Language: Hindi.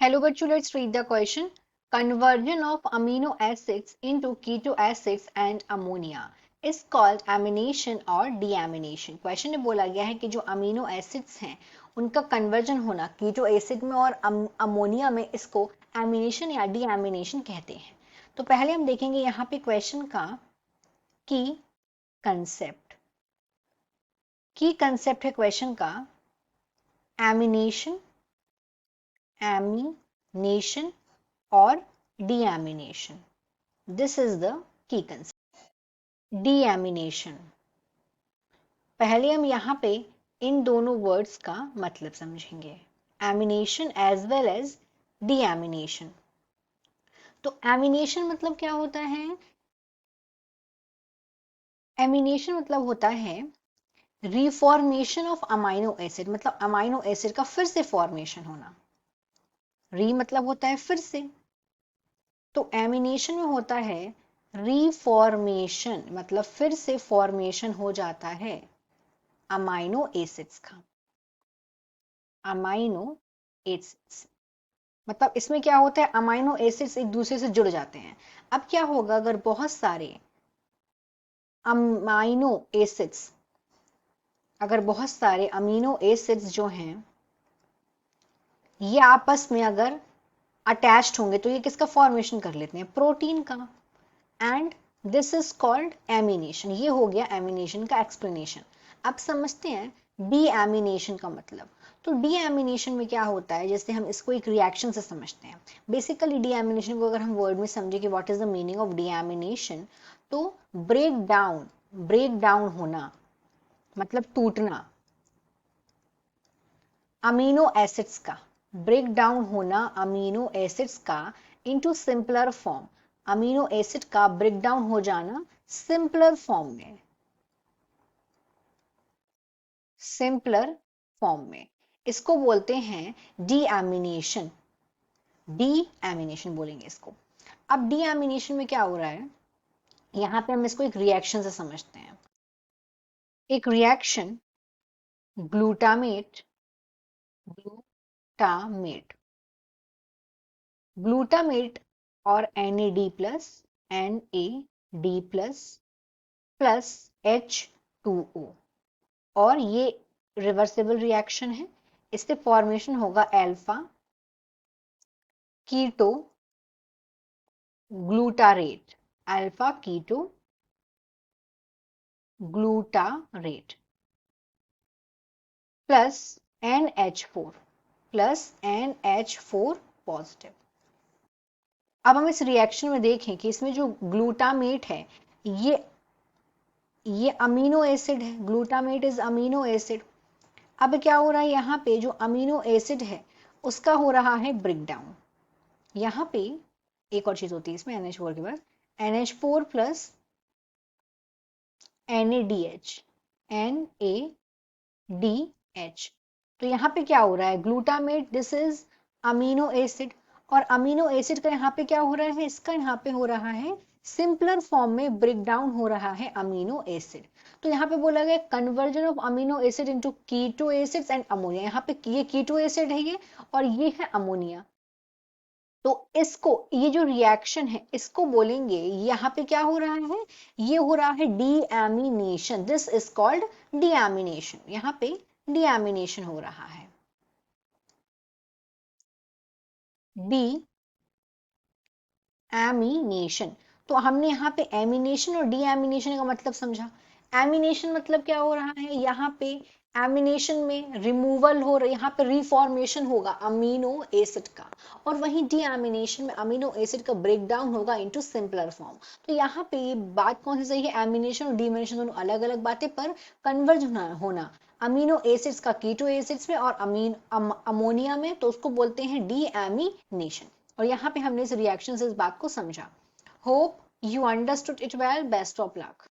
Hello बच्चों, let's read the question. Conversion of amino acids into keto acids and ammonia is called amination और deamination. क्वेश्चन में बोला गया है कि जो अमीनो एसिड्स हैं उनका कन्वर्जन होना कीटो एसिड में और अमोनिया में, इसको एमिनेशन या डीएमिनेशन कहते हैं. तो पहले हम देखेंगे यहाँ पे क्वेश्चन का की कंसेप्ट. की कंसेप्ट है क्वेश्चन का एमिनेशन, amination और deamination. This is the key concept. Deamination. पहले हम यहाँ पे इन दोनों वर्ड्स का मतलब समझेंगे. Amination as well as deamination. तो amination मतलब क्या होता है? Amination मतलब होता है रिफॉर्मेशन ऑफ अमाइनो एसिड, मतलब अमाइनो एसिड का फिर से फॉर्मेशन होना. री मतलब होता है फिर से, तो एमिनेशन में होता है रीफॉर्मेशन, मतलब फिर से फॉर्मेशन हो जाता है अमाइनो एसिड्स का. अमाइनो एसिड्स मतलब इसमें क्या होता है, अमाइनो एसिड्स एक दूसरे से जुड़ जाते हैं. अब क्या होगा अगर बहुत सारे अमाइनो एसिड्स, अगर बहुत सारे अमीनो एसिड्स जो हैं ये आपस में अगर अटैच्ड होंगे तो ये किसका फॉर्मेशन कर लेते हैं, प्रोटीन का. And this is called amination. ये हो गया एमिनेशन का एक्सप्लेनेशन. अब समझते हैं डी एमिनेशन का मतलब. तो डी एमिनेशन में क्या होता है, जैसे हम इसको एक रिएक्शन से समझते हैं. बेसिकली डी एमिनेशन को अगर हम वर्ड में समझे कि what is the meaning of deamination, तो ब्रेक डाउन होना मतलब टूटना अमीनो एसिड्स का, ब्रेक डाउन होना अमीनो एसिड्स का into simpler form. Amino acid का ब्रेक डाउन हो जाना सिंपलर फॉर्म में, सिंपलर फॉर्म में, इसको बोलते हैं डीएमिनेशन. डीएमिनेशन बोलेंगे इसको. अब डीएमिनेशन में क्या हो रहा है, यहां पे हम इसको एक रिएक्शन से समझते हैं. एक रिएक्शन ग्लूटामेट ग्लूटामेट ग्लूटामेट और NAD plus NAD plus plus H2O, और ये रिवर्सिबल रिएक्शन है. इससे फॉर्मेशन होगा alpha keto glutarate, alpha keto glutarate plus NH4 plus NH4 positive. अब हम इस रिएक्शन में देखें कि इसमें जो ग्लूटामेट है ये अमीनो एसिड है. Glutamate is amino acid. अब क्या हो रहा है, यहाँ पे जो अमीनो एसिड है उसका हो रहा है ब्रेक डाउन. यहाँ पे एक और चीज होती है इसमें NH4 के बाद NH4 प्लस NADH NADH. तो यहाँ पे क्या हो रहा है, glutamate this is amino acid, और अमीनो एसिड का यहाँ पे क्या हो रहा है, इसका यहाँ पे हो रहा है सिंपलर फॉर्म में ब्रेक डाउन हो रहा है अमीनो एसिड. तो यहाँ पे बोला गया conversion of amino acid into keto acids and ammonia. यहाँ पे ये कीटो एसिड है ये, और ये है अमोनिया. तो इसको, ये जो रिएक्शन है इसको बोलेंगे, यहाँ पे क्या हो रहा है, ये हो रहा है deamination. This is called deamination. यहाँ पे डीएमिनेशन हो रहा है. Deamination. तो हमने यहाँ पे एमिनेशन और डीएमिनेशन का मतलब समझा. एमिनेशन मतलब क्या हो रहा है, यहाँ पे एमिनेशन में रिमूवल हो रहा है, यहाँ पे रिफॉर्मेशन होगा अमीनो एसिड का, और वहीं डीएमिनेशन में अमीनो एसिड का ब्रेक डाउन होगा इनटू सिंपलर फॉर्म. तो यहाँ पे ये बात कौन सी सही है, एमिनेशन और डीएमिनेशन दोनों अलग अलग बातें, पर कन्वर्ज होना अमीनो एसिड्स का कीटो एसिड्स में और अमोनिया में, तो उसको बोलते हैं डीएमिनेशन. और यहाँ पे हमने इस रिएक्शन से इस बात को समझा. Hope you understood it well. Best of luck.